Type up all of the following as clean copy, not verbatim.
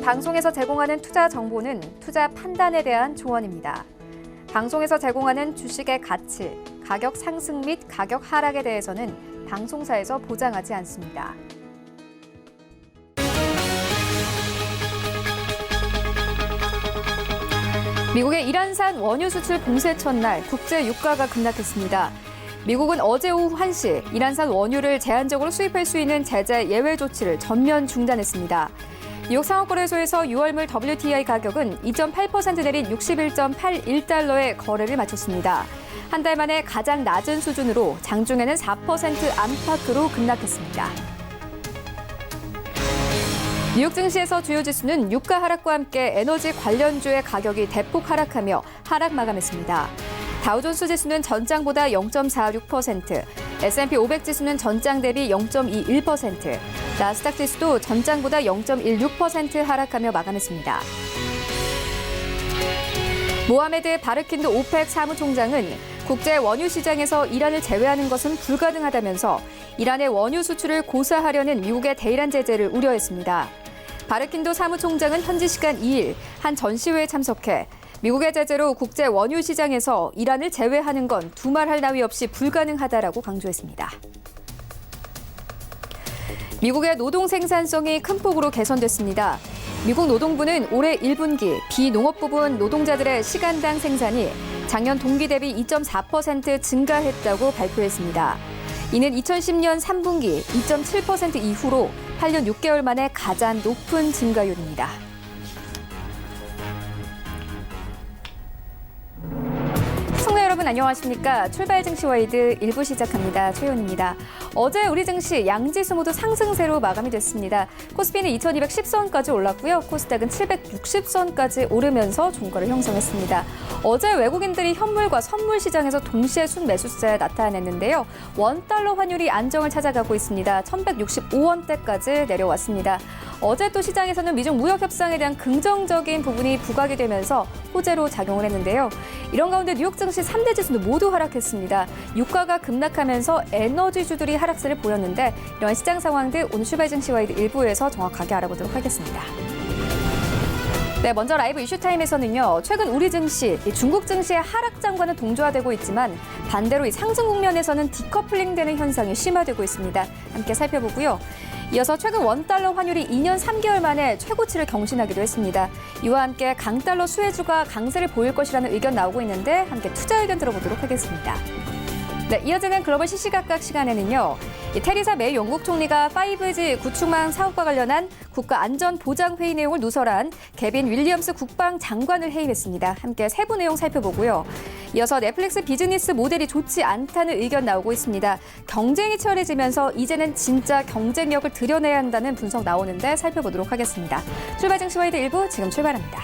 방송에서 제공하는 투자 정보는 투자 판단에 대한 조언입니다. 방송에서 제공하는 주식의 가치, 가격 상승 및 가격 하락에 대해서는 방송사에서 보장하지 않습니다. 미국의 이란산 원유 수출 봉쇄 첫날 국제 유가가 급락했습니다. 미국은 어제 오후 1시 이란산 원유를 제한적으로 수입할 수 있는 제재 예외 조치를 전면 중단했습니다. 뉴욕 상업거래소에서 6월물 WTI 가격은 2.8% 내린 61.81달러에 거래를 마쳤습니다. 한 달 만에 가장 낮은 수준으로 장중에는 4% 안팎으로 급락했습니다. 뉴욕 증시에서 주요 지수는 유가 하락과 함께 에너지 관련주의 가격이 대폭 하락하며 하락 마감했습니다. 다우존스 지수는 전장보다 0.46%, S&P 500 지수는 전장 대비 0.21%, 나스닥 지수도 전장보다 0.16% 하락하며 마감했습니다. 모하메드 바르킨도 오펙 사무총장은 국제 원유 시장에서 이란을 제외하는 것은 불가능하다면서 이란의 원유 수출을 고사하려는 미국의 대이란 제재를 우려했습니다. 바르킨도 사무총장은 현지 시간 2일 한 전시회에 참석해 미국의 제재로 국제 원유 시장에서 이란을 제외하는 건 두말할 나위 없이 불가능하다라고 강조했습니다. 미국의 노동 생산성이 큰 폭으로 개선됐습니다. 미국 노동부는 올해 1분기 비농업 부분 노동자들의 시간당 생산이 작년 동기 대비 2.4% 증가했다고 발표했습니다. 이는 2010년 3분기 2.7% 이후로 8년 6개월 만에 가장 높은 증가율입니다. 시청자 여러분 안녕하십니까? 출발 증시와이드 1부 시작합니다. 최윤입니다. 어제 우리 증시 양지수 모두 상승세로 마감이 됐습니다. 코스피는 2210선까지 올랐고요. 코스닥은 760선까지 오르면서 종가를 형성했습니다. 어제 외국인들이 현물과 선물 시장에서 동시에 순매수세 나타냈는데요. 원달러 환율이 안정을 찾아가고 있습니다. 1165원대까지 내려왔습니다. 어제 또 시장에서는 미중 무역 협상에 대한 긍정적인 부분이 부각이 되면서 호재로 작용을 했는데요. 이런 가운데 뉴욕 증시 3대 지수는 모두 하락했습니다. 유가가 급락하면서 에너지주들이 하락세를 보였는데 이러한 시장 상황들 오늘 출발 증시와이드 1부에서 정확하게 알아보도록 하겠습니다. 네, 먼저 라이브 이슈타임에서는요. 최근 우리 증시, 중국 증시의 하락장과는 동조화되고 있지만 반대로 이 상승 국면에서는 디커플링되는 현상이 심화되고 있습니다. 함께 살펴보고요. 이어서 최근 원달러 환율이 2년 3개월 만에 최고치를 경신하기도 했습니다. 이와 함께 강달러 수혜주가 강세를 보일 것이라는 의견 나오고 있는데 함께 투자 의견 들어보도록 하겠습니다. 네, 이어지는 글로벌 시시각각 시간에는요. 테리사 메이 영국 총리가 5G 구축망 사업과 관련한 국가안전보장회의 내용을 누설한 개빈 윌리엄스 국방장관을 해임했습니다. 함께 세부 내용 살펴보고요. 이어서 넷플릭스 비즈니스 모델이 좋지 않다는 의견 나오고 있습니다. 경쟁이 치열해지면서 이제는 진짜 경쟁력을 드러내야 한다는 분석 나오는데 살펴보도록 하겠습니다. 출발 증시와이드 1부 지금 출발합니다.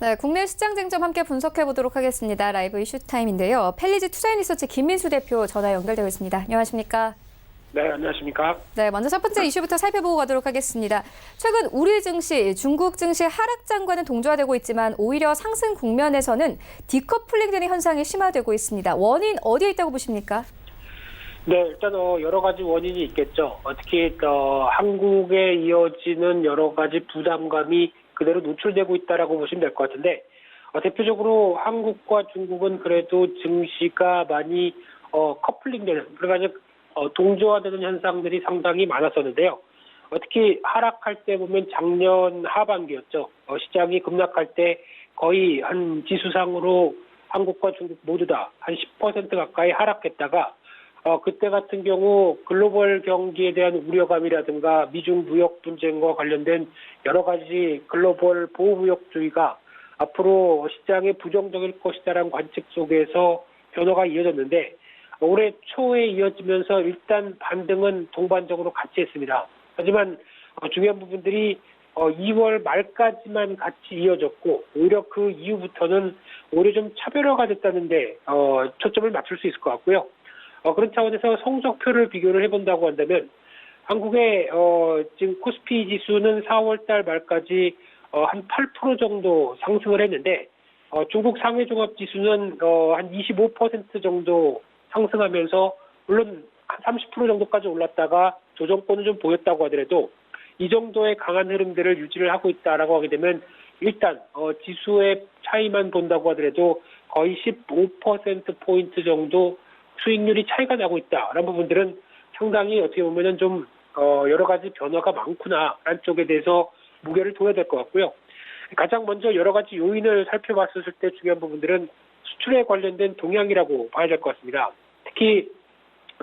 네, 국내 시장 쟁점 함께 분석해 보도록 하겠습니다. 라이브 이슈 타임인데요. 펠리지 투자인리서치 김민수 대표 전화 연결되어 있습니다. 안녕하십니까? 네, 안녕하십니까? 네, 먼저 첫 번째 이슈부터 살펴보고 가도록 하겠습니다. 최근 우리 증시, 중국 증시 하락장과는 동조화되고 있지만 오히려 상승 국면에서는 디커플링되는 현상이 심화되고 있습니다. 원인 어디에 있다고 보십니까? 네, 일단 여러 가지 원인이 있겠죠. 특히 한국에 이어지는 여러 가지 부담감이 그대로 노출되고 있다라고 보시면 될 것 같은데, 대표적으로 한국과 중국은 그래도 증시가 많이 커플링되는, 그러니까 동조화되는 현상들이 상당히 많았었는데요. 특히 하락할 때 보면 작년 하반기였죠. 시장이 급락할 때 거의 한 지수상으로 한국과 중국 모두 다 한 10% 가까이 하락했다가 그때 같은 경우 글로벌 경기에 대한 우려감이라든가 미중 무역 분쟁과 관련된 여러 가지 글로벌 보호무역주의가 앞으로 시장에 부정적일 것이다라는 관측 속에서 변화가 이어졌는데 올해 초에 이어지면서 일단 반등은 동반적으로 같이 했습니다. 하지만 중요한 부분들이 2월 말까지만 같이 이어졌고 오히려 그 이후부터는 오히려 좀 차별화가 됐다는데 초점을 맞출 수 있을 것 같고요. 그런 차원에서 성적표를 비교를 해본다고 한다면 한국의 지금 코스피 지수는 4월 달 말까지 한 8% 정도 상승을 했는데 중국 상해종합지수는 한 25% 정도 상승하면서 물론 한 30% 정도까지 올랐다가 조정권은 좀 보였다고 하더라도 이 정도의 강한 흐름들을 유지를 하고 있다라고 하게 되면 일단 지수의 차이만 본다고 하더라도 거의 15%포인트 정도 수익률이 차이가 나고 있다라는 부분들은 상당히 어떻게 보면은 좀 여러 가지 변화가 많구나라는 쪽에 대해서 무게를 둬야 될 것 같고요. 가장 먼저 여러 가지 요인을 살펴봤을 때 중요한 부분들은 수출에 관련된 동향이라고 봐야 될 것 같습니다. 특히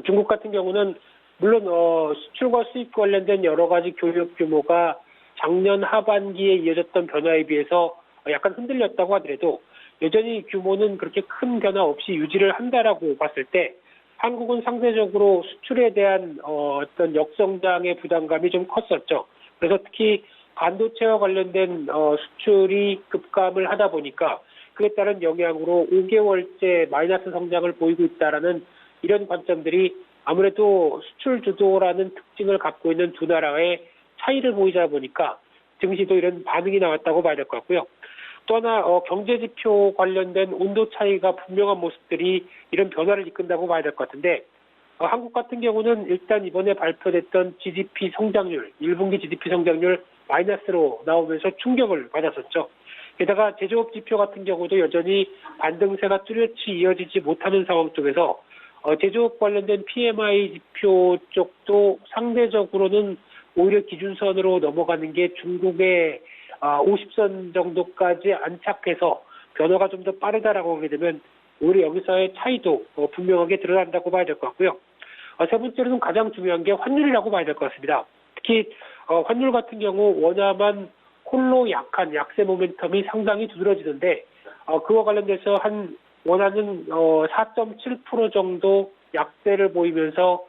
중국 같은 경우는 물론 수출과 수입 관련된 여러 가지 교역 규모가 작년 하반기에 이어졌던 변화에 비해서 약간 흔들렸다고 하더라도 여전히 규모는 그렇게 큰 변화 없이 유지를 한다라고 봤을 때 한국은 상대적으로 수출에 대한 어떤 역성장의 부담감이 좀 컸었죠. 그래서 특히 반도체와 관련된 수출이 급감을 하다 보니까 그에 따른 영향으로 5개월째 마이너스 성장을 보이고 있다라는 이런 관점들이 아무래도 수출 주도라는 특징을 갖고 있는 두 나라의 차이를 보이다 보니까 증시도 이런 반응이 나왔다고 봐야 될 것 같고요. 또 하나 경제지표 관련된 온도 차이가 분명한 모습들이 이런 변화를 이끈다고 봐야 될 것 같은데 한국 같은 경우는 일단 이번에 발표됐던 GDP 성장률, 1분기 GDP 성장률 마이너스로 나오면서 충격을 받았었죠. 게다가 제조업 지표 같은 경우도 여전히 반등세가 뚜렷이 이어지지 못하는 상황 속에서 제조업 관련된 PMI 지표 쪽도 상대적으로는 오히려 기준선으로 넘어가는 게 중국의 50선 정도까지 안착해서 변화가 좀 더 빠르다라고 하게 되면 오히려 여기서의 차이도 분명하게 드러난다고 봐야 될 것 같고요. 세 번째로는 가장 중요한 게 환율이라고 봐야 될 것 같습니다. 특히 환율 같은 경우 원화만 홀로 약한 약세 모멘텀이 상당히 두드러지는데 그와 관련돼서 한 원화는 4.7% 정도 약세를 보이면서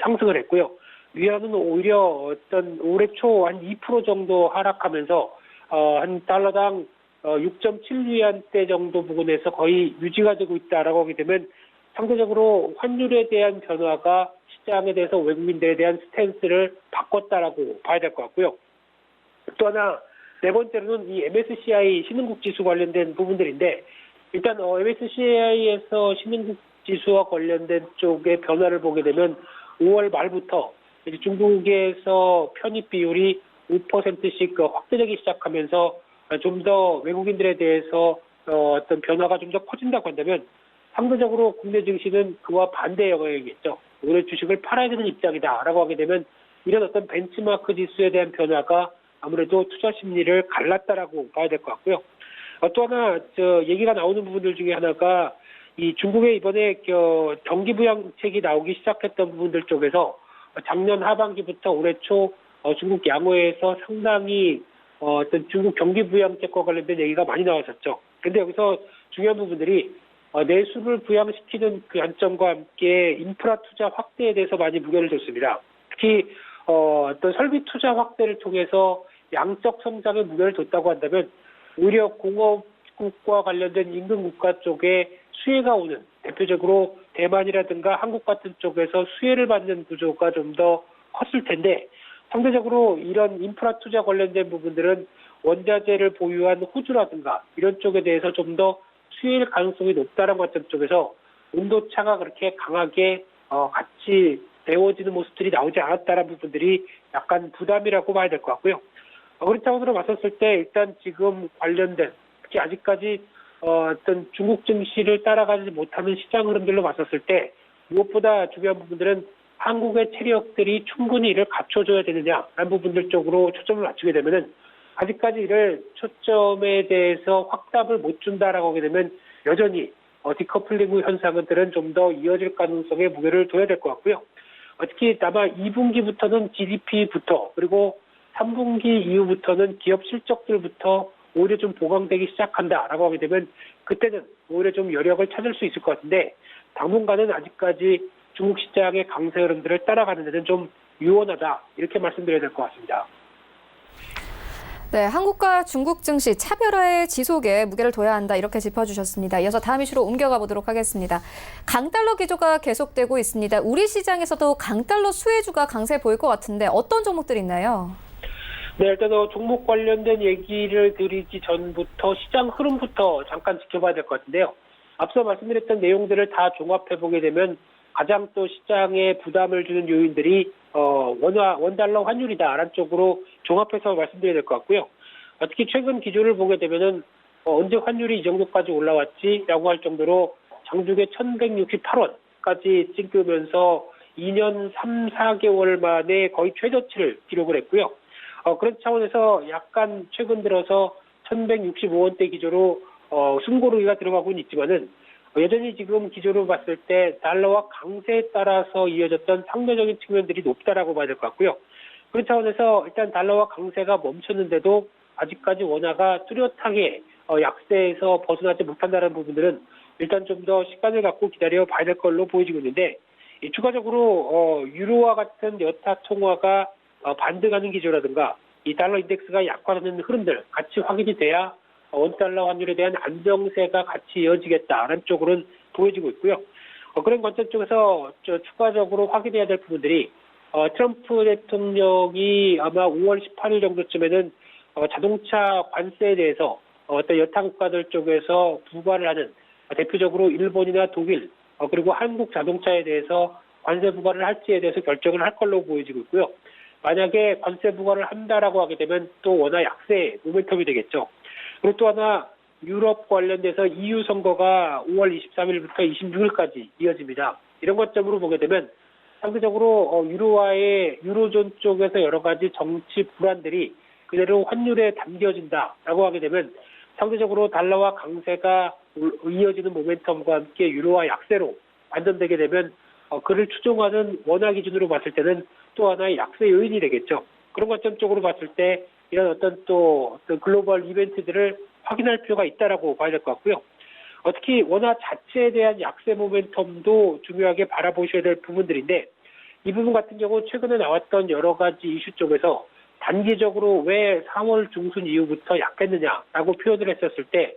상승을 했고요. 위안은 오히려 어떤 올해 초 한 2% 정도 하락하면서 한 달러당 6.7위안대 정도 부근에서 거의 유지가 되고 있다라고 하게 되면 상대적으로 환율에 대한 변화가 시장에 대해서 외국인들에 대한 스탠스를 바꿨다라고 봐야 될 것 같고요. 또 하나 네 번째로는 이 MSCI 신흥국 지수 관련된 부분들인데 일단 MSCI에서 신흥국 지수와 관련된 쪽의 변화를 보게 되면 5월 말부터 이제 중국에서 편입 비율이 5%씩 확대되기 시작하면서 좀 더 외국인들에 대해서 어떤 변화가 좀 더 커진다고 한다면 상대적으로 국내 증시는 그와 반대 영향이겠죠. 오히려 주식을 팔아야 되는 입장이다라고 하게 되면 이런 어떤 벤치마크 지수에 대한 변화가 아무래도 투자 심리를 갈랐다라고 봐야 될 것 같고요. 또 하나 얘기가 나오는 부분들 중에 하나가 이 중국의 이번에 경기 부양책이 나오기 시작했던 부분들 쪽에서 작년 하반기부터 올해 초 중국 양호에서 상당히 어떤 중국 경기 부양책과 관련된 얘기가 많이 나왔었죠. 근데 여기서 중요한 부분들이 내수를 부양시키는 그 관점과 함께 인프라 투자 확대에 대해서 많이 무게를 뒀습니다. 특히 어떤 설비 투자 확대를 통해서 양적 성장에 무게를 뒀다고 한다면 오히려 공업 중국과 관련된 인근 국가 쪽에 수혜가 오는, 대표적으로 대만이라든가 한국 같은 쪽에서 수혜를 받는 구조가 좀 더 컸을 텐데, 상대적으로 이런 인프라 투자 관련된 부분들은 원자재를 보유한 호주라든가 이런 쪽에 대해서 좀 더 수혜일 가능성이 높다는 관점 쪽에서 온도차가 그렇게 강하게 같이 데워지는 모습들이 나오지 않았다는 부분들이 약간 부담이라고 봐야 될 것 같고요. 그런 차원으로 봤었을 때 일단 지금 관련된, 특히 아직까지 어떤 중국 증시를 따라가지 못하는 시장 흐름들로 봤었을 때 무엇보다 중요한 부분들은 한국의 체력들이 충분히 이를 갖춰줘야 되느냐라는 부분들 쪽으로 초점을 맞추게 되면은, 아직까지 이를 초점에 대해서 확답을 못 준다라고 하게 되면 여전히 디커플링 현상들은 좀 더 이어질 가능성에 무게를 둬야 될 것 같고요. 특히 아마 2분기부터는 GDP부터, 그리고 3분기 이후부터는 기업 실적들부터 오히려 좀 보강되기 시작한다라고 하게 되면 그때는 오히려 좀 여력을 찾을 수 있을 것 같은데, 당분간은 아직까지 중국 시장의 강세 흐름들을 따라가는 데는 좀 유연하다, 이렇게 말씀드려야 될 것 같습니다. 네, 한국과 중국 증시 차별화의 지속에 무게를 둬야 한다, 이렇게 짚어주셨습니다. 이어서 다음 이슈로 옮겨가 보도록 하겠습니다. 강달러 기조가 계속되고 있습니다. 우리 시장에서도 강달러 수혜주가 강세 보일 것 같은데 어떤 종목들이 있나요? 네, 일단 종목 관련된 얘기를 드리기 전부터 시장 흐름부터 잠깐 지켜봐야 될 것 같은데요. 앞서 말씀드렸던 내용들을 다 종합해 보게 되면 가장 또 시장에 부담을 주는 요인들이 원달러 환율이다라는 쪽으로 종합해서 말씀드려야 될 것 같고요. 특히 최근 기조를 보게 되면은 언제 환율이 이 정도까지 올라왔지라고 할 정도로 장중에 1,168원까지 찍으면서 2년 3, 4개월 만에 거의 최저치를 기록을 했고요. 그런 차원에서 약간 최근 들어서 1,165원대 기조로 숨고르기가 들어가고는 있지만은 여전히 지금 기조로 봤을 때 달러와 강세에 따라서 이어졌던 상대적인 측면들이 높다라고 봐야 될 것 같고요. 그런 차원에서 일단 달러와 강세가 멈췄는데도 아직까지 원화가 뚜렷하게 약세에서 벗어나지 못한다는 부분들은 일단 좀 더 시간을 갖고 기다려 봐야 될 걸로 보여지고 있는데, 추가적으로 유로와 같은 여타 통화가 반등하는 기조라든가 이 달러 인덱스가 약화되는 흐름들 같이 확인이 돼야 원달러 환율에 대한 안정세가 같이 이어지겠다라는 쪽으로는 보여지고 있고요. 그런 관점 쪽에서 추가적으로 확인해야 될 부분들이 트럼프 대통령이 아마 5월 18일 정도쯤에는 자동차 관세에 대해서 어떤 여타 국가들 쪽에서 부과를 하는, 대표적으로 일본이나 독일 그리고 한국 자동차에 대해서 관세 부과를 할지에 대해서 결정을 할 걸로 보여지고 있고요. 만약에 관세 부과를 한다라고 하게 되면 또 원화 약세 모멘텀이 되겠죠. 그리고 또 하나, 유럽 관련돼서 EU 선거가 5월 23일부터 26일까지 이어집니다. 이런 관점으로 보게 되면 상대적으로 유로존 쪽에서 여러 가지 정치 불안들이 그대로 환율에 담겨진다라고 하게 되면 상대적으로 달러와 강세가 이어지는 모멘텀과 함께 유로화 약세로 반전되게 되면 그를 추종하는 원화 기준으로 봤을 때는 또 하나의 약세 요인이 되겠죠. 그런 관점 쪽으로 봤을 때 이런 어떤 글로벌 이벤트들을 확인할 필요가 있다라고 봐야 될 것 같고요. 특히 원화 자체에 대한 약세 모멘텀도 중요하게 바라보셔야 될 부분들인데, 이 부분 같은 경우 최근에 나왔던 여러 가지 이슈 쪽에서 단기적으로 왜 4월 중순 이후부터 약했느냐라고 표현을 했었을 때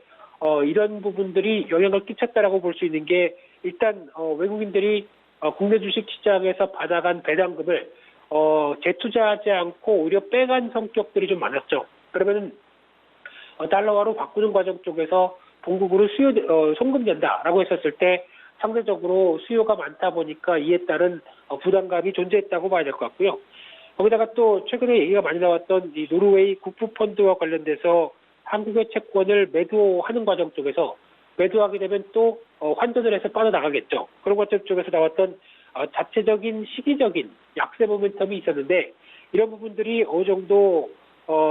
이런 부분들이 영향을 끼쳤다라고 볼 수 있는 게, 일단 외국인들이 국내 주식 시장에서 받아간 배당금을 재투자하지 않고 오히려 빼간 성격들이 좀 많았죠. 그러면은 달러화로 바꾸는 과정 쪽에서 본국으로 송금된다라고 했었을 때 상대적으로 수요가 많다 보니까 이에 따른 부담감이 존재했다고 봐야 될 것 같고요. 거기다가 또 최근에 얘기가 많이 나왔던 이 노르웨이 국부펀드와 관련돼서 한국의 채권을 매도하는 과정 쪽에서 매도하게 되면 또 환전을 해서 빠져나가겠죠. 그런 관점 쪽에서 나왔던 자체적인 시기적인 약세 모멘텀이 있었는데, 이런 부분들이 어느 정도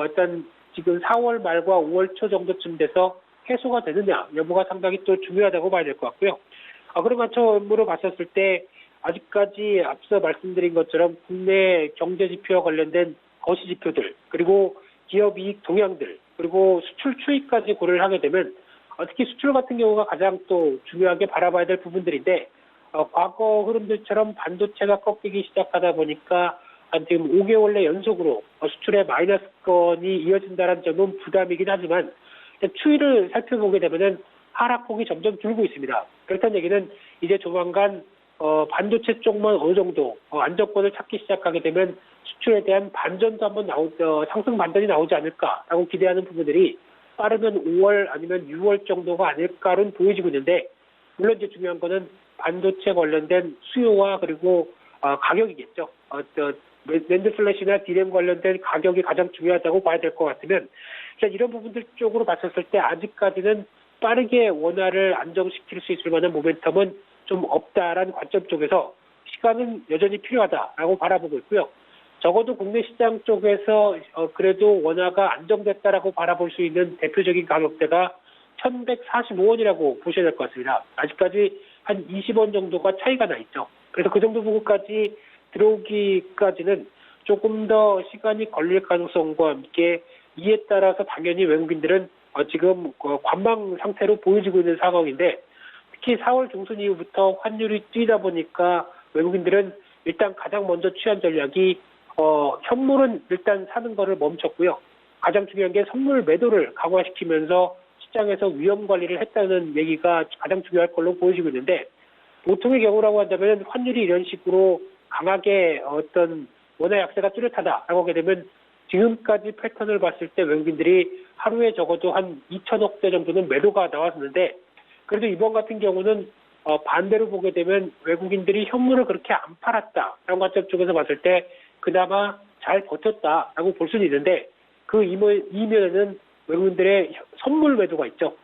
일단 지금 4월 말과 5월 초 정도쯤 돼서 해소가 되느냐 여부가 상당히 또 중요하다고 봐야 될 것 같고요. 그런 관점으로 봤었을 때 아직까지 앞서 말씀드린 것처럼 국내 경제 지표와 관련된 거시 지표들, 그리고 기업 이익 동향들, 그리고 수출 추이까지 고려를 하게 되면 특히 수출 같은 경우가 가장 또 중요하게 바라봐야 될 부분들인데, 과거 흐름들처럼 반도체가 꺾이기 시작하다 보니까 지금 5개월 내 연속으로 수출의 마이너스권이 이어진다는 점은 부담이긴 하지만, 추이를 살펴보게 되면은 하락폭이 점점 줄고 있습니다. 그렇다는 얘기는 이제 조만간 반도체 쪽만 어느 정도 안정권을 찾기 시작하게 되면 수출에 대한 반전도 한번 상승 반전이 나오지 않을까라고 기대하는 부분들이 빠르면 5월 아니면 6월 정도가 아닐까는 보여지고 있는데, 물론 이제 중요한 거는 반도체 관련된 수요와 그리고 가격이겠죠. 낸드 플래시나 디램 관련된 가격이 가장 중요하다고 봐야 될 것 같으면, 이런 부분들 쪽으로 봤었을 때 아직까지는 빠르게 원화를 안정시킬 수 있을 만한 모멘텀은 좀 없다라는 관점 쪽에서 시간은 여전히 필요하다라고 바라보고 있고요. 적어도 국내 시장 쪽에서 그래도 원화가 안정됐다라고 바라볼 수 있는 대표적인 가격대가 1,145원이라고 보셔야 될 것 같습니다. 아직까지 한 20원 정도가 차이가 나 있죠. 그래서 그 정도 부분까지 들어오기까지는 조금 더 시간이 걸릴 가능성과 함께, 이에 따라서 당연히 외국인들은 지금 관망 상태로 보여지고 있는 상황인데, 특히 4월 중순 이후부터 환율이 뛰다 보니까 외국인들은 일단 가장 먼저 취한 전략이 현물은 일단 사는 거를 멈췄고요. 가장 중요한 게 선물 매도를 강화시키면서 시장에서 위험 관리를 했다는 얘기가 가장 중요할 걸로 보여지고 있는데, 보통의 경우라고 한다면 환율이 이런 식으로 강하게 어떤 원화 약세가 뚜렷하다라고 하게 되면 지금까지 패턴을 봤을 때 외국인들이 하루에 적어도 한 2천억 대 정도는 매도가 나왔었는데, 그래도 이번 같은 경우는 반대로 보게 되면 외국인들이 현물을 그렇게 안 팔았다라는 관점 쪽에서 봤을 때 그나마 잘 버텼다라고 볼 수는 있는데, 그 이면에는 외국인들의 선물 매도가 있죠.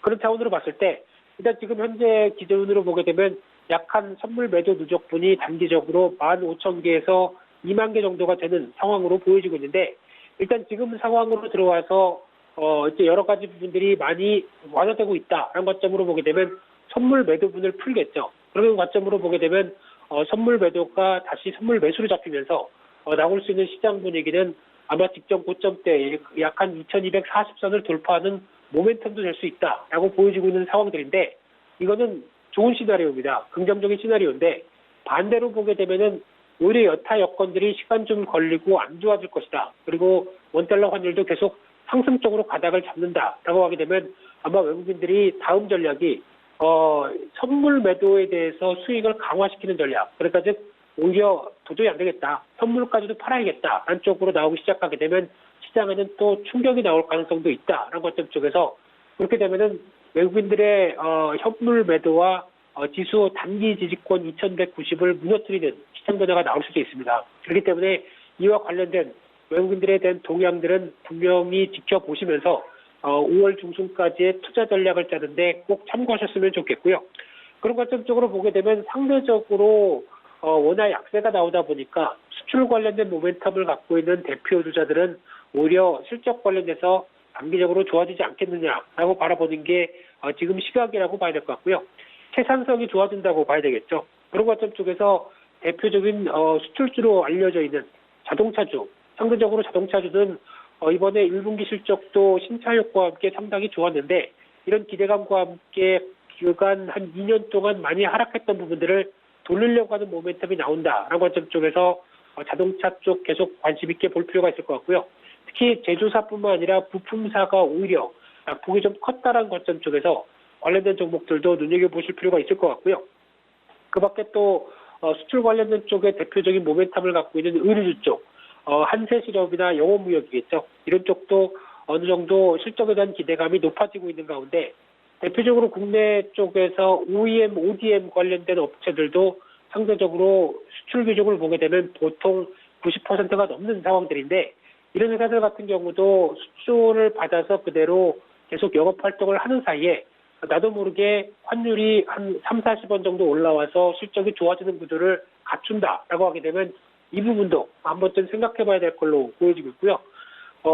그런 차원으로 봤을 때 일단 지금 현재 기준으로 보게 되면 약한 선물 매도 누적분이 단기적으로 15,000개에서 2만 개 정도가 되는 상황으로 보여지고 있는데, 일단 지금 상황으로 들어와서 이제 여러 가지 부분들이 많이 완화되고 있다라는 관점으로 보게 되면 선물 매도분을 풀겠죠. 그런 관점으로 보게 되면 선물 매도가 다시 선물 매수로 잡히면서 나올 수 있는 시장 분위기는 아마 직전 고점대 약 한 2240선을 돌파하는 모멘텀도 될 수 있다라고 보여지고 있는 상황들인데, 이거는 좋은 시나리오입니다. 긍정적인 시나리오인데, 반대로 보게 되면은 오히려 여타 여건들이 시간 좀 걸리고 안 좋아질 것이다. 그리고 원달러 환율도 계속 상승적으로 가닥을 잡는다라고 하게 되면 아마 외국인들이 다음 전략이 선물 매도에 대해서 수익을 강화시키는 전략. 그러니까 즉 오히려 도저히 안 되겠다, 선물까지도 팔아야겠다 라는 쪽으로 나오기 시작하게 되면 시장에는 또 충격이 나올 가능성도 있다라는 관점 쪽에서, 그렇게 되면은 외국인들의 현물 매도와 지수 단기 지지권 2190을 무너뜨리는 시장 변화가 나올 수도 있습니다. 그렇기 때문에 이와 관련된 외국인들에 대한 동향들은 분명히 지켜보시면서 5월 중순까지의 투자 전략을 짜는데 꼭 참고하셨으면 좋겠고요. 그런 관점적으로 보게 되면 상대적으로 원화 약세가 나오다 보니까 수출 관련된 모멘텀을 갖고 있는 대표 주자들은 오히려 실적 관련해서 단기적으로 좋아지지 않겠느냐라고 바라보는 게 지금 시각이라고 봐야 될 것 같고요. 생산성이 좋아진다고 봐야 되겠죠. 그런 관점 쪽에서 대표적인 수출주로 알려져 있는 자동차주, 상대적으로 자동차주는 이번에 1분기 실적도 신차 효과와 함께 상당히 좋았는데, 이런 기대감과 함께 그간 한 2년 동안 많이 하락했던 부분들을 돌리려고 하는 모멘텀이 나온다라는 관점 쪽에서 자동차 쪽 계속 관심 있게 볼 필요가 있을 것 같고요. 특히 제조사뿐만 아니라 부품사가 오히려 낙폭이 좀 컸다라는 관점 쪽에서 관련된 종목들도 눈여겨보실 필요가 있을 것 같고요. 그 밖에 또 수출 관련된 쪽에 대표적인 모멘텀을 갖고 있는 의류주 쪽, 한세실업이나 영업무역이겠죠. 이런 쪽도 어느 정도 실적에 대한 기대감이 높아지고 있는 가운데, 대표적으로 국내 쪽에서 OEM, ODM 관련된 업체들도 상대적으로 수출 비중을 보게 되면 보통 90%가 넘는 상황들인데, 이런 회사들 같은 경우도 수출을 받아서 그대로 계속 영업 활동을 하는 사이에 나도 모르게 환율이 한 3, 40원 정도 올라와서 실적이 좋아지는 구조를 갖춘다라고 하게 되면 이 부분도 한 번쯤 생각해 봐야 될 걸로 보여지고 있고요.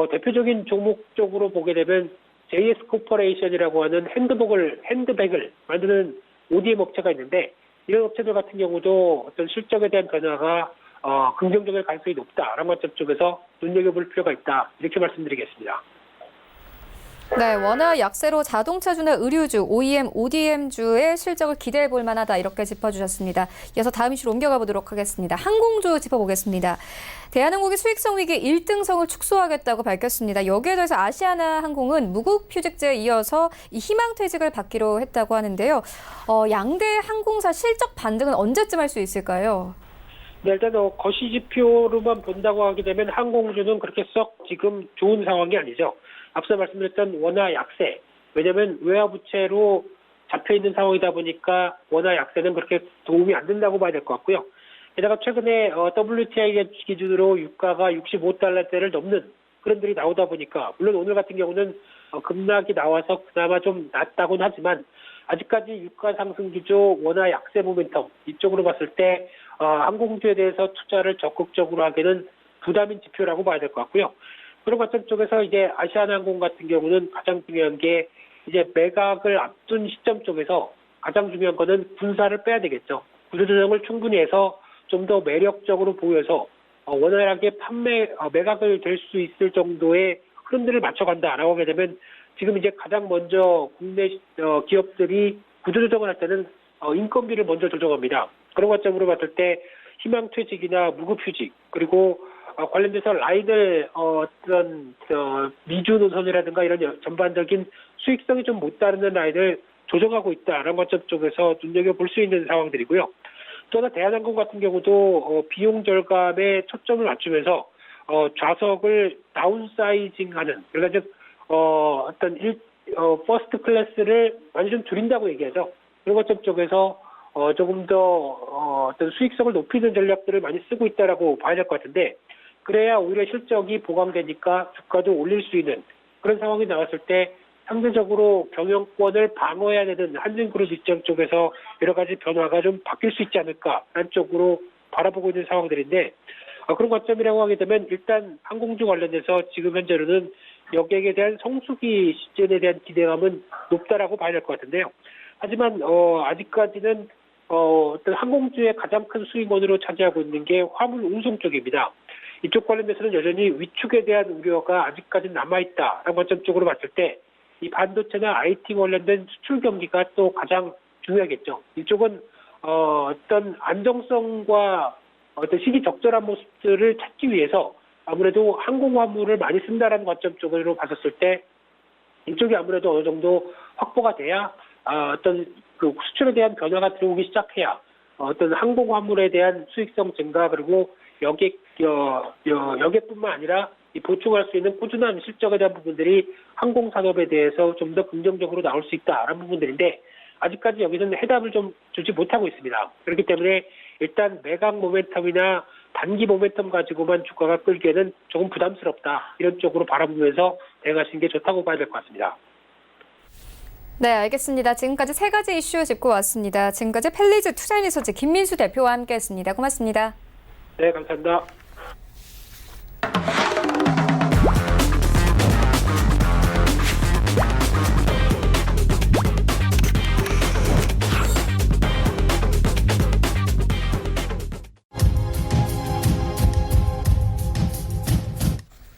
대표적인 종목 쪽으로 보게 되면 JS 코퍼레이션이라고 하는 핸드백을 만드는 ODM 업체가 있는데, 이런 업체들 같은 경우도 어떤 실적에 대한 변화가 긍정적일 가능성이 높다라는 관점 쪽에서 눈여겨볼 필요가 있다, 이렇게 말씀드리겠습니다. 네, 원화 약세로 자동차주나 의류주, OEM, ODM주의 실적을 기대해 볼 만하다 이렇게 짚어주셨습니다. 이어서 다음 이슈로 옮겨가 보도록 하겠습니다. 항공주 짚어보겠습니다. 대한항공이 수익성 위기 1등성을 축소하겠다고 밝혔습니다. 여기에 대해서 아시아나 항공은 무급휴직제에 이어서 이 희망퇴직을 받기로 했다고 하는데요. 양대 항공사 실적 반등은 언제쯤 할 수 있을까요? 네, 일단 거시지표로만 본다고 하게 되면 항공주는 그렇게 썩 지금 좋은 상황이 아니죠. 앞서 말씀드렸던 원화 약세. 왜냐하면 외화부채로 잡혀있는 상황이다 보니까 원화 약세는 그렇게 도움이 안 된다고 봐야 될 것 같고요. 게다가 최근에 WTI 기준으로 유가가 65달러대를 넘는 그런 들이 나오다 보니까 물론 오늘 같은 경우는 급락이 나와서 그나마 좀 낮다고는 하지만 아직까지 유가 상승 기조, 원화 약세 모멘텀 이쪽으로 봤을 때 항공주에 대해서 투자를 적극적으로 하기는 부담인 지표라고 봐야 될 것 같고요. 그런 관점 쪽에서 이제 아시아나항공 같은 경우는 가장 중요한 게 이제 매각을 앞둔 시점 쪽에서 가장 중요한 거는 분사를 빼야 되겠죠. 구조조정을 충분히 해서 좀 더 매력적으로 보여서 원활하게 매각을 될 수 있을 정도의 흐름들을 맞춰간다라고 하게 되면 지금 이제 가장 먼저 국내 기업들이 구조조정을 할 때는 인건비를 먼저 조정합니다. 그런 관점으로 봤을 때 희망퇴직이나 무급휴직 그리고 관련돼서 라인을 어떤 미주 노선이라든가 이런 전반적인 수익성이 좀 못 따르는 라인을 조정하고 있다라는 관점 쪽에서 눈여겨볼 수 있는 상황들이고요. 또 하나 대한항공 같은 경우도 비용 절감에 초점을 맞추면서 좌석을 다운사이징하는 그러니까 즉 퍼스트 클래스를 많이 좀 줄인다고 얘기하죠. 그런 관점 쪽에서 조금 더 어떤 수익성을 높이는 전략들을 많이 쓰고 있다라고 봐야 될 것 같은데 그래야 오히려 실적이 보강되니까 주가도 올릴 수 있는 그런 상황이 나왔을 때 상대적으로 경영권을 방어해야 되는 한진그룹 입장 쪽에서 여러 가지 변화가 좀 바뀔 수 있지 않을까라는 쪽으로 바라보고 있는 상황들인데 그런 관점이라고 하게 되면 일단 항공주 관련해서 지금 현재로는 여객에 대한 성수기 시즌에 대한 기대감은 높다라고 봐야 될 것 같은데요. 하지만 아직까지는 어떤 항공주의 가장 큰 수익원으로 차지하고 있는 게 화물 운송 쪽입니다. 이쪽 관련돼서는 여전히 위축에 대한 우려가 아직까지 남아있다라는 관점 쪽으로 봤을 때 이 반도체나 IT 관련된 수출 경기가 또 가장 중요하겠죠. 이쪽은 어떤 안정성과 어떤 시기 적절한 모습들을 찾기 위해서 아무래도 항공 화물을 많이 쓴다라는 관점 쪽으로 봤었을 때 이쪽이 아무래도 어느 정도 확보가 돼야 어떤 그 수출에 대한 변화가 들어오기 시작해야 어떤 항공 화물에 대한 수익성 증가 그리고 여객뿐만 아니라 이 보충할 수 있는 꾸준한 실적에 대한 부분들이 항공 산업에 대해서 좀 더 긍정적으로 나올 수 있다라는 부분들인데 아직까지 여기서는 해답을 좀 주지 못하고 있습니다. 그렇기 때문에 일단 매각 모멘텀이나 단기 모멘텀 가지고만 주가가 끌기에는 조금 부담스럽다. 이런 쪽으로 바라보면서 대응하시는 게 좋다고 봐야 될 것 같습니다. 네, 알겠습니다. 지금까지 세 가지 이슈 짚고 왔습니다. 지금까지 펠리즈 투자인리서치 김민수 대표와 함께했습니다. 고맙습니다. 네, 감사합니다.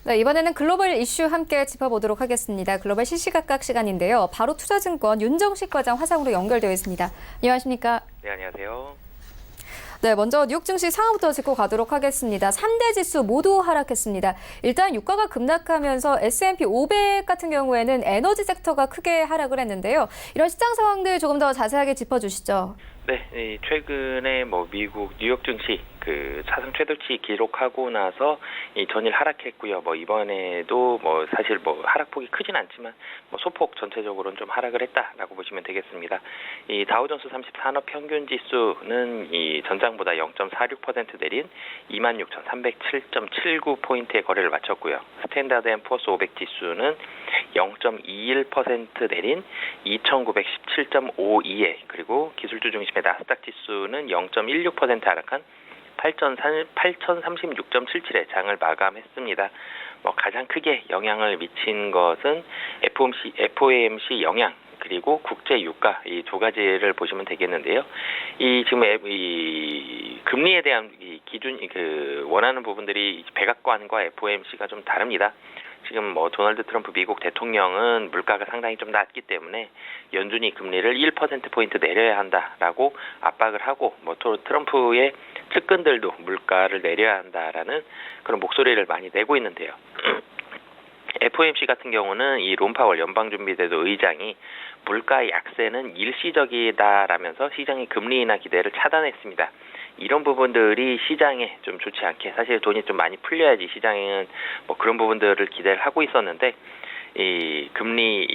네, 이번에는 글로벌 이슈 함께 짚어보도록 하겠습니다. 글로벌 시시각각 시간인데요. 바로 투자증권 윤정식 과장 화상으로 연결되어 있습니다. 안녕하십니까? 네, 안녕하세요. 네, 먼저 뉴욕 증시 상황부터 짚고 가도록 하겠습니다. 3대 지수 모두 하락했습니다. 일단 유가가 급락하면서 S&P 500 같은 경우에는 에너지 섹터가 크게 하락을 했는데요. 이런 시장 상황들 조금 더 자세하게 짚어주시죠. 네, 최근에 미국 뉴욕 증시 차상 최저치 기록하고 나서 이 전일 하락했고요. 이번에도 사실 하락폭이 크진 않지만 소폭 전체적으로는 좀 하락을 했다라고 보시면 되겠습니다. 이 다우존스 30 산업 평균 지수는 이 전장보다 0.46% 내린 26,307.79 포인트의 거래를 마쳤고요. 스탠다드 앤 푸어스 500 지수는 0.21% 내린 2,917.52에 그리고 기술주 중심의 나스닥 지수는 0.16% 하락한 8,036.77에 장을 마감했습니다. 가장 크게 영향을 미친 것은 FOMC 영향 그리고 국제 유가 이 두 가지를 보시면 되겠는데요. 지금 이 금리에 대한 이 기준 원하는 부분들이 백악관과 FOMC가 좀 다릅니다. 지금 뭐 도널드 트럼프 미국 대통령은 물가가 상당히 좀 낮기 때문에 연준이 금리를 1%포인트 내려야 한다라고 압박을 하고 뭐 트럼프의 측근들도 물가를 내려야 한다라는 그런 목소리를 많이 내고 있는데요. FOMC 같은 경우는 이 론 파월 연방준비제도 의장이 물가 약세는 일시적이다라면서 시장의 금리 인하 기대를 차단했습니다. 이런 부분들이 시장에 좀 좋지 않게, 사실 돈이 좀 많이 풀려야지 시장은 뭐 그런 부분들을 기대를 하고 있었는데 이 금리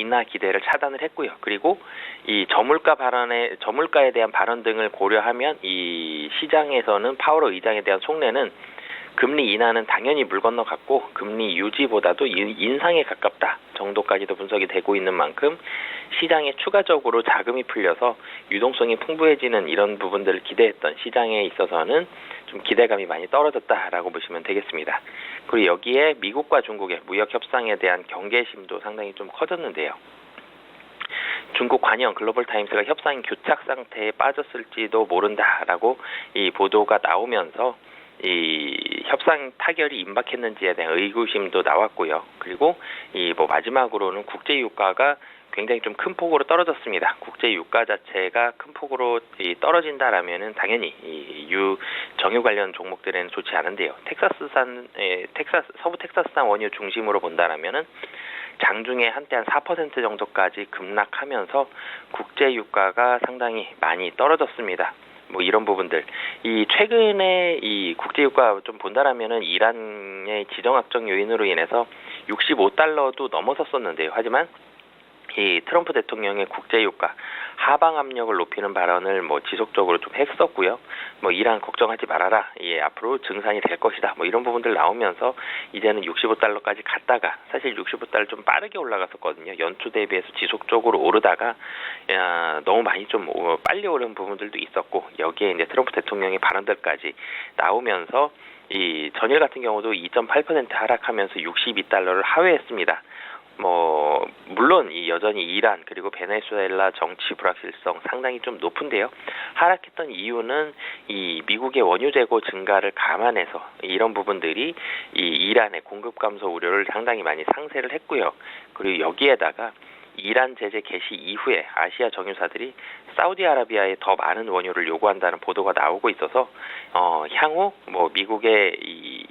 인하 기대를 차단을 했고요. 그리고 이 저물가에 대한 발언 등을 고려하면 이 시장에서는 파월 의장에 대한 속내는 금리 인하는 당연히 물 건너갔고 금리 유지보다도 인상에 가깝다 정도까지도 분석이 되고 있는 만큼 시장에 추가적으로 자금이 풀려서 유동성이 풍부해지는 이런 부분들을 기대했던 시장에 있어서는 좀 기대감이 많이 떨어졌다라고 보시면 되겠습니다. 그리고 여기에 미국과 중국의 무역 협상에 대한 경계심도 상당히 좀 커졌는데요. 중국 관영 글로벌타임스가 협상 교착 상태에 빠졌을지도 모른다라고 이 보도가 나오면서 이 협상 타결이 임박했는지에 대한 의구심도 나왔고요. 그리고 이 뭐 마지막으로는 국제 유가가 굉장히 좀 큰 폭으로 떨어졌습니다. 국제 유가 자체가 큰 폭으로 떨어진다라면은 당연히 이 정유 관련 종목들에는 좋지 않은데요. 서부 텍사스산 원유 중심으로 본다라면은 장중에 한때 한 4% 정도까지 급락하면서 국제 유가가 상당히 많이 떨어졌습니다. 뭐 이런 부분들, 이 최근에 이 국제 유가 좀 본다라면은 이란의 지정학적 요인으로 인해서 65달러도 넘어섰었는데요. 하지만 이 트럼프 대통령의 국제 유가 하방 압력을 높이는 발언을 뭐 지속적으로 좀 했었고요. 뭐 이란 걱정하지 말아라. 예, 앞으로 증산이 될 것이다. 뭐 이런 부분들 나오면서 이제는 65달러까지 갔다가 사실 65달러 좀 빠르게 올라갔었거든요. 연초 대비해서 지속적으로 오르다가 너무 많이 좀 빨리 오른 부분들도 있었고 여기에 이제 트럼프 대통령의 발언들까지 나오면서 이 전일 같은 경우도 2.8% 하락하면서 62달러를 하회했습니다. 뭐 물론 이 여전히 이란 그리고 베네수엘라 정치 불확실성 상당히 좀 높은데요. 하락했던 이유는 이 미국의 원유 재고 증가를 감안해서 이런 부분들이 이 이란의 공급 감소 우려를 상당히 많이 상쇄를 했고요. 그리고 여기에다가 이란 제재 개시 이후에 아시아 정유사들이 사우디아라비아에 더 많은 원유를 요구한다는 보도가 나오고 있어서 향후 뭐 미국의 이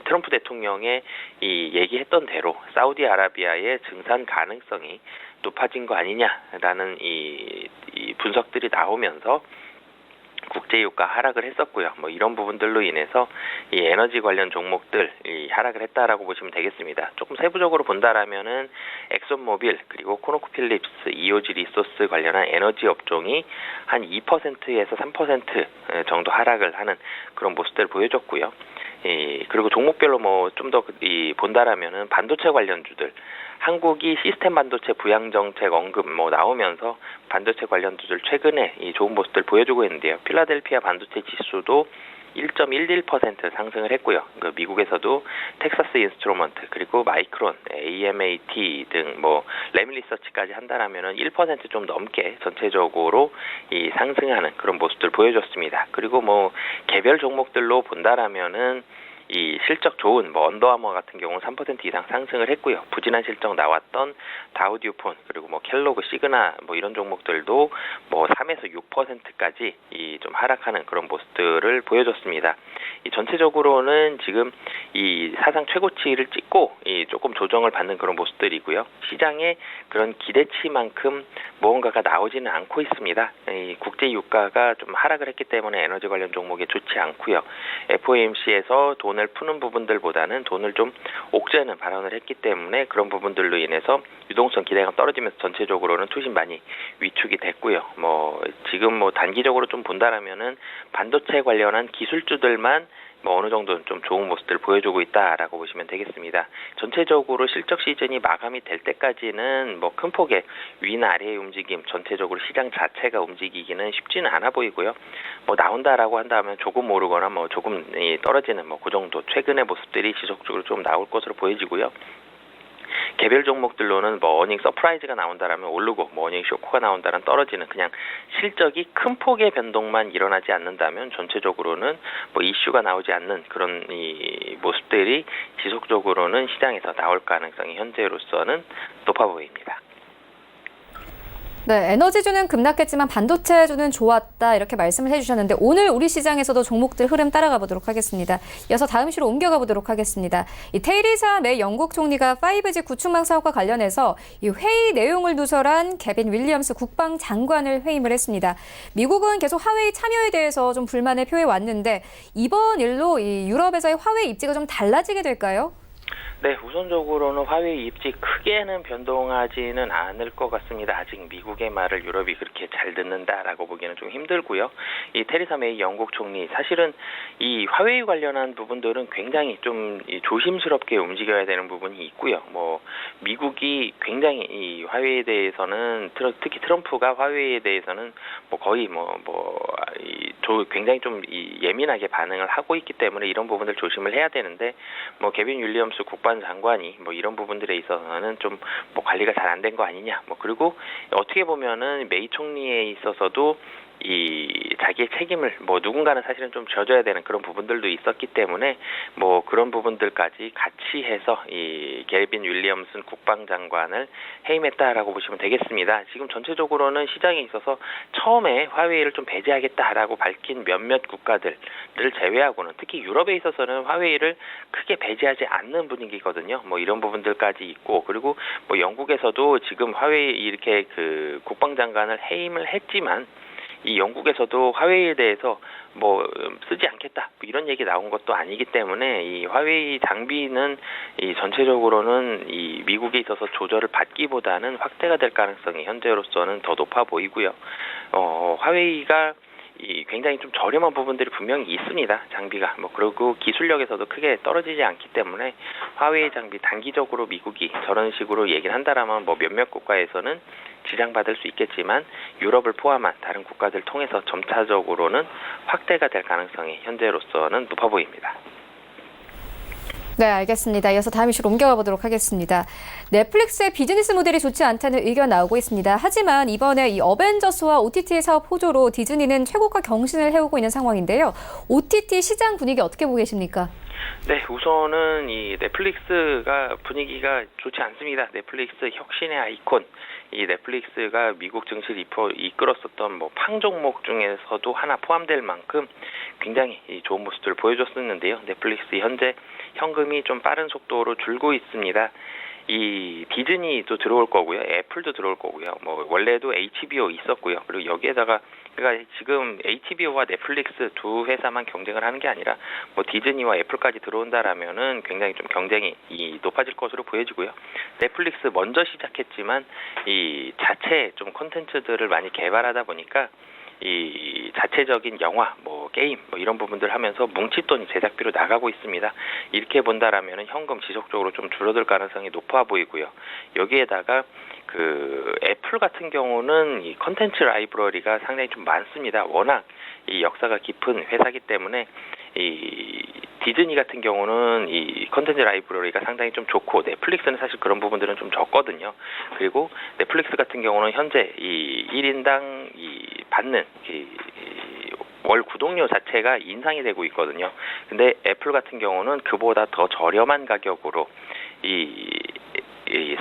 트럼프 대통령의 이 얘기했던 대로 사우디아라비아의 증산 가능성이 높아진 거 아니냐라는 이 분석들이 나오면서 국제유가 하락을 했었고요. 뭐 이런 부분들로 인해서 이 에너지 관련 종목들 하락을 했다라고 보시면 되겠습니다. 조금 세부적으로 본다라면은 엑손모빌 그리고 코노코필립스, 이오지 리소스 관련한 에너지 업종이 한 2%에서 3% 정도 하락을 하는 그런 모습들을 보여줬고요. 그리고 종목별로 뭐 좀 더 본다라면은 반도체 관련주들, 한국이 시스템 반도체 부양 정책 언급 뭐 나오면서 반도체 관련주들 최근에 이 좋은 모습들 보여주고 있는데요. 필라델피아 반도체 지수도 1.11% 상승을 했고요. 미국에서도 텍사스 인스트루먼트 그리고 마이크론, AMAT 등 뭐 레밀리서치까지 한다라면은 1% 좀 넘게 전체적으로 이 상승하는 그런 모습들 보여줬습니다. 그리고 뭐 개별 종목들로 본다라면은 이 실적 좋은 뭐 언더아머 같은 경우는 3% 이상 상승을 했고요. 부진한 실적 나왔던 다우듀폰 그리고 뭐 켈로그, 시그나 뭐 이런 종목들도 뭐 3에서 6%까지 이 좀 하락하는 그런 모습들을 보여줬습니다. 이 전체적으로는 지금 이 사상 최고치를 찍고 이 조금 조정을 받는 그런 모습들이고요. 시장에 그런 기대치만큼 무언가가 나오지는 않고 있습니다. 이 국제 유가가 좀 하락을 했기 때문에 에너지 관련 종목에 좋지 않고요. FOMC에서 돈을 푸는 부분들보다는 돈을 좀 옥죄는 발언을 했기 때문에 그런 부분들로 인해서 유동성 기대가 떨어지면서 전체적으로는 투심 많이 위축이 됐고요. 뭐 지금 뭐 단기적으로 좀 본다라면은 반도체 관련한 기술주들만 뭐 어느 정도는 좀 좋은 모습들을 보여주고 있다라고 보시면 되겠습니다. 전체적으로 실적 시즌이 마감이 될 때까지는 뭐 큰 폭의 위나 아래의 움직임, 전체적으로 시장 자체가 움직이기는 쉽지는 않아 보이고요. 뭐 나온다라고 한다면 조금 오르거나 뭐 조금 떨어지는 뭐 그 정도 최근의 모습들이 지속적으로 좀 나올 것으로 보여지고요. 개별 종목들로는 뭐 어닝 서프라이즈가 나온다라면 오르고 뭐 어닝 쇼크가 나온다면 떨어지는 그냥 실적이 큰 폭의 변동만 일어나지 않는다면 전체적으로는 뭐 이슈가 나오지 않는 그런 이 모습들이 지속적으로는 시장에서 나올 가능성이 현재로서는 높아 보입니다. 네, 에너지주는 급락했지만 반도체주는 좋았다 이렇게 말씀을 해주셨는데 오늘 우리 시장에서도 종목들 흐름 따라가 보도록 하겠습니다. 이어서 다음 이슈로 옮겨가 보도록 하겠습니다. 이 테리사 매 영국 총리가 5G 구축망 사업과 관련해서 이 회의 내용을 누설한 개빈 윌리엄스 국방장관을 해임을 했습니다. 미국은 계속 화웨이 참여에 대해서 좀 불만을 표해 왔는데 이번 일로 이 유럽에서의 화웨이 입지가 좀 달라지게 될까요? 네, 우선적으로는 화웨이 입지 크게는 변동하지는 않을 것 같습니다. 아직 미국의 말을 유럽이 그렇게 잘 듣는다라고 보기는 좀 힘들고요. 이 테리사 메이 영국 총리 사실은 이 화웨이 관련한 부분들은 굉장히 좀 조심스럽게 움직여야 되는 부분이 있고요. 뭐 미국이 굉장히 이 화웨이에 대해서는 특히 트럼프가 화웨이에 대해서는 뭐 거의 굉장히 좀 예민하게 반응을 하고 있기 때문에 이런 부분들 조심을 해야 되는데 뭐 개빈 윌리엄스 국방장관이 뭐 이런 부분들에 있어서는 좀 뭐 관리가 잘 안 된 거 아니냐. 뭐 그리고 어떻게 보면은 메이 총리에 있어서도 이 자기의 책임을 뭐 누군가는 사실은 좀 져줘야 되는 그런 부분들도 있었기 때문에 뭐 그런 부분들까지 같이 해서 이 개빈 윌리엄슨 국방장관을 해임했다라고 보시면 되겠습니다. 지금 전체적으로는 시장에 있어서 처음에 화웨이를 좀 배제하겠다라고 밝힌 몇몇 국가들을 제외하고는 특히 유럽에 있어서는 화웨이를 크게 배제하지 않는 분위기거든요. 뭐 이런 부분들까지 있고 그리고 뭐 영국에서도 지금 화웨이 이렇게 그 국방장관을 해임을 했지만 이 영국에서도 화웨이에 대해서 뭐 쓰지 않겠다 뭐 이런 얘기 나온 것도 아니기 때문에 이 화웨이 장비는 이 전체적으로는 이 미국에 있어서 조절을 받기보다는 확대가 될 가능성이 현재로서는 더 높아 보이고요. 화웨이가 이 굉장히 좀 저렴한 부분들이 분명히 있습니다. 장비가 뭐 그리고 기술력에서도 크게 떨어지지 않기 때문에 화웨이 장비 단기적으로 미국이 저런 식으로 얘기를 한다라면 뭐 몇몇 국가에서는 지장받을 수 있겠지만 유럽을 포함한 다른 국가들 통해서 점차적으로는 확대가 될 가능성이 현재로서는 높아 보입니다. 네, 알겠습니다. 이어서 다음 이슈로 옮겨가 보도록 하겠습니다. 넷플릭스의 비즈니스 모델이 좋지 않다는 의견 나오고 있습니다. 하지만 이번에 이 어벤져스와 OTT의 사업 호조로 디즈니는 최고가 경신을 해오고 있는 상황인데요. OTT 시장 분위기 어떻게 보고 계십니까? 네, 우선은 이 넷플릭스가 분위기가 좋지 않습니다. 넷플릭스 혁신의 아이콘, 이 넷플릭스가 미국 증시를 이끌었었던 뭐 팡 종목 중에서도 하나 포함될 만큼 굉장히 좋은 모습들을 보여줬었는데요. 넷플릭스 현재 현금이 좀 빠른 속도로 줄고 있습니다. 이 디즈니도 들어올 거고요, 애플도 들어올 거고요. 뭐 원래도 HBO 있었고요. 그리고 여기에다가 그러니까 지금 HBO와 넷플릭스 두 회사만 경쟁을 하는 게 아니라 뭐 디즈니와 애플까지 들어온다라면은 굉장히 좀 경쟁이 높아질 것으로 보여지고요. 넷플릭스 먼저 시작했지만 이 자체 좀 콘텐츠들을 많이 개발하다 보니까 이 자체적인 영화, 뭐 게임, 뭐 이런 부분들 하면서 뭉칫돈이 제작비로 나가고 있습니다. 이렇게 본다라면은 현금 지속적으로 좀 줄어들 가능성이 높아 보이고요. 여기에다가 그 애플 같은 경우는 이 컨텐츠 라이브러리가 상당히 좀 많습니다. 워낙 이 역사가 깊은 회사이기 때문에 이 디즈니 같은 경우는 이 컨텐츠 라이브러리가 상당히 좀 좋고 넷플릭스는 사실 그런 부분들은 좀 적거든요. 그리고 넷플릭스 같은 경우는 현재 이 1인당 받는 월 구독료 자체가 인상이 되고 있거든요. 근데 애플 같은 경우는 그보다 더 저렴한 가격으로 이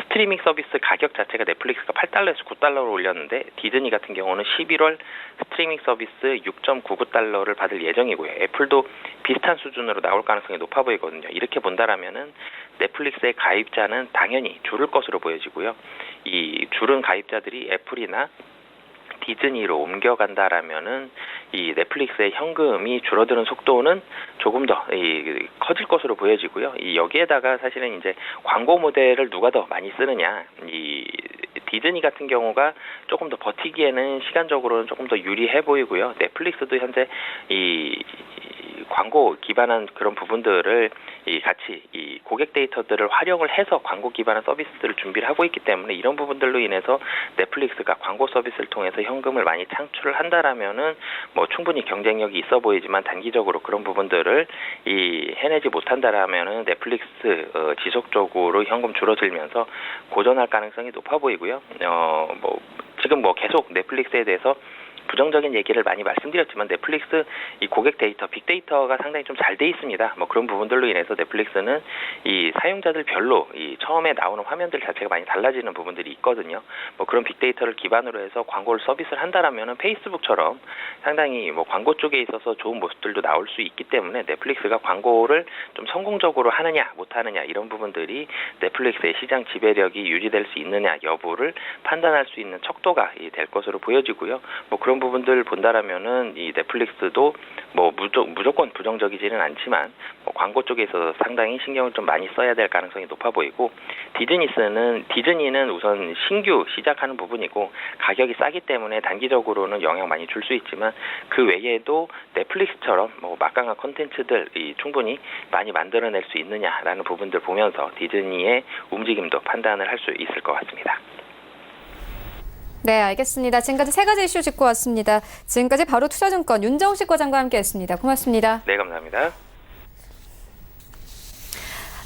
스트리밍 서비스 가격 자체가 넷플릭스가 $8에서 $9로 올렸는데 디즈니 같은 경우는 11월 스트리밍 서비스 6.99달러를 받을 예정이고요. 애플도 비슷한 수준으로 나올 가능성이 높아 보이거든요. 이렇게 본다라면은 넷플릭스의 가입자는 당연히 줄을 것으로 보여지고요. 이 줄은 가입자들이 애플이나 디즈니로 옮겨간다라면은 이 넷플릭스의 현금이 줄어드는 속도는 조금 더 커질 것으로 보여지고요. 이 여기에다가 사실은 이제 광고 모델을 누가 더 많이 쓰느냐, 이 디즈니 같은 경우가 조금 더 버티기에는 시간적으로는 조금 더 유리해 보이고요. 넷플릭스도 현재 이 광고 기반한 그런 부분들을 같이 이 고객 데이터들을 활용을 해서 광고 기반한 서비스들을 준비를 하고 있기 때문에 이런 부분들로 인해서 넷플릭스가 광고 서비스를 통해서 현금을 많이 창출을 한다라면은 뭐 충분히 경쟁력이 있어 보이지만 단기적으로 그런 부분들을 해내지 못한다라면은 넷플릭스 지속적으로 현금 줄어들면서 고전할 가능성이 높아 보이고요. 지금 계속 넷플릭스에 대해서 부정적인 얘기를 많이 말씀드렸지만 넷플릭스 이 고객 데이터, 빅데이터가 상당히 좀 잘 돼 있습니다. 그런 부분들로 인해서 넷플릭스는 이 사용자들 별로 이 처음에 나오는 화면들 자체가 많이 달라지는 부분들이 있거든요. 그런 빅데이터를 기반으로 해서 광고를 서비스를 한다라면은 페이스북처럼 상당히 광고 쪽에 있어서 좋은 모습들도 나올 수 있기 때문에 넷플릭스가 광고를 좀 성공적으로 하느냐 못하느냐 이런 부분들이 넷플릭스의 시장 지배력이 유지될 수 있느냐 여부를 판단할 수 있는 척도가 될 것으로 보여지고요. 그런 부분들을 본다라면은 이 넷플릭스도 무조건 부정적이지는 않지만 광고 쪽에 있어서 상당히 신경을 좀 많이 써야 될 가능성이 높아 보이고 디즈니는 우선 신규 시작하는 부분이고 가격이 싸기 때문에 단기적으로는 영향 많이 줄 수 있지만 그 외에도 넷플릭스처럼 막강한 콘텐츠들이 충분히 많이 만들어낼 수 있느냐라는 부분들 보면서 디즈니의 움직임도 판단을 할 수 있을 것 같습니다. 네, 알겠습니다. 지금까지 세 가지 이슈 짚고 왔습니다. 지금까지 바로 투자증권 윤정식 과장과 함께했습니다. 고맙습니다. 네, 감사합니다.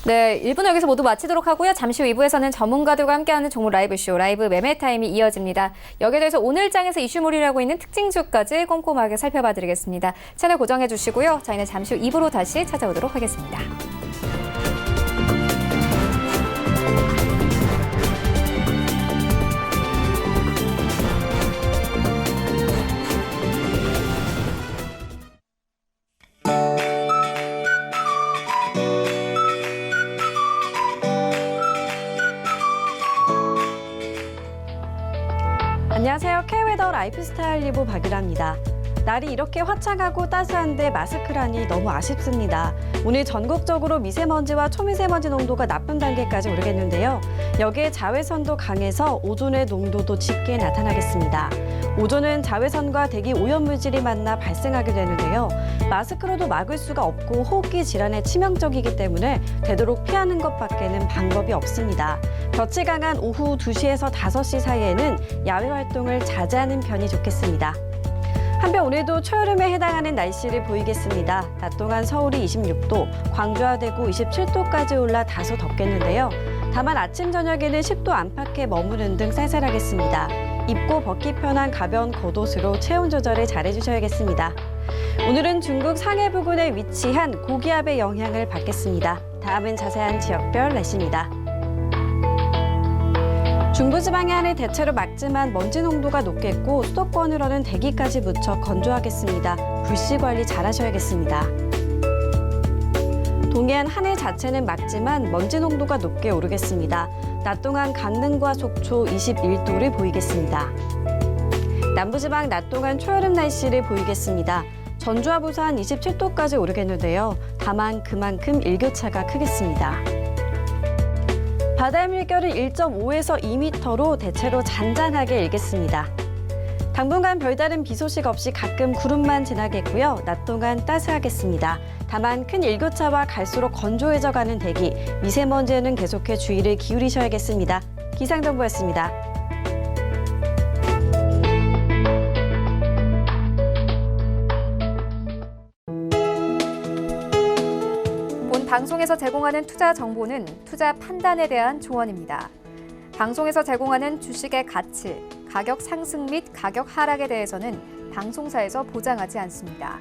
네, 1부는 여기서 모두 마치도록 하고요. 잠시 후 2부에서는 전문가들과 함께하는 종목 라이브쇼, 라이브 매매 타임이 이어집니다. 여기에 대해서 오늘 장에서 이슈몰이라고 있는 특징주까지 꼼꼼하게 살펴봐드리겠습니다. 채널 고정해 주시고요. 저희는 잠시 후 2부로 다시 찾아오도록 하겠습니다. 안녕하세요. K웨더 라이프스타일 리보 박유라입니다. 날이 이렇게 화창하고 따스한데 마스크라니 너무 아쉽습니다. 오늘 전국적으로 미세먼지와 초미세먼지 농도가 나쁜 단계까지 오르겠는데요. 여기에 자외선도 강해서 오존의 농도도 짙게 나타나겠습니다. 오존은 자외선과 대기 오염물질이 만나 발생하게 되는데요. 마스크로도 막을 수가 없고 호흡기 질환에 치명적이기 때문에 되도록 피하는 것밖에는 방법이 없습니다. 볕이 강한 오후 2시에서 5시 사이에는 야외 활동을 자제하는 편이 좋겠습니다. 한편 오늘도 초여름에 해당하는 날씨를 보이겠습니다. 낮 동안 서울이 26도, 광주와 대구 27도까지 올라 다소 덥겠는데요. 다만 아침 저녁에는 10도 안팎에 머무는 등 쌀쌀하겠습니다. 입고 벗기 편한 가벼운 겉옷으로 체온 조절을 잘해주셔야겠습니다. 오늘은 중국 상해 부근에 위치한 고기압의 영향을 받겠습니다. 다음은 자세한 지역별 날씨입니다. 중부지방의 하늘 대체로 맑지만 먼지 농도가 높겠고 수도권으로는 대기까지 묻혀 건조하겠습니다. 불씨 관리 잘하셔야겠습니다. 동해안 하늘 자체는 맑지만 먼지 농도가 높게 오르겠습니다. 낮 동안 강릉과 속초 21도를 보이겠습니다. 남부지방 낮 동안 초여름 날씨를 보이겠습니다. 전주와 부산 27도까지 오르겠는데요. 다만 그만큼 일교차가 크겠습니다. 바다의 물결은 1.5에서 2m로 대체로 잔잔하게 일겠습니다. 당분간 별다른 비 소식 없이 가끔 구름만 지나겠고요. 낮 동안 따스하겠습니다. 다만 큰 일교차와 갈수록 건조해져가는 대기, 미세먼지에는 계속해 주의를 기울이셔야겠습니다. 기상정보였습니다. 방송에서 제공하는 투자 정보는 투자 판단에 대한 조언입니다. 방송에서 제공하는 주식의 가치, 가격 상승 및 가격 하락에 대해서는 방송사에서 보장하지 않습니다.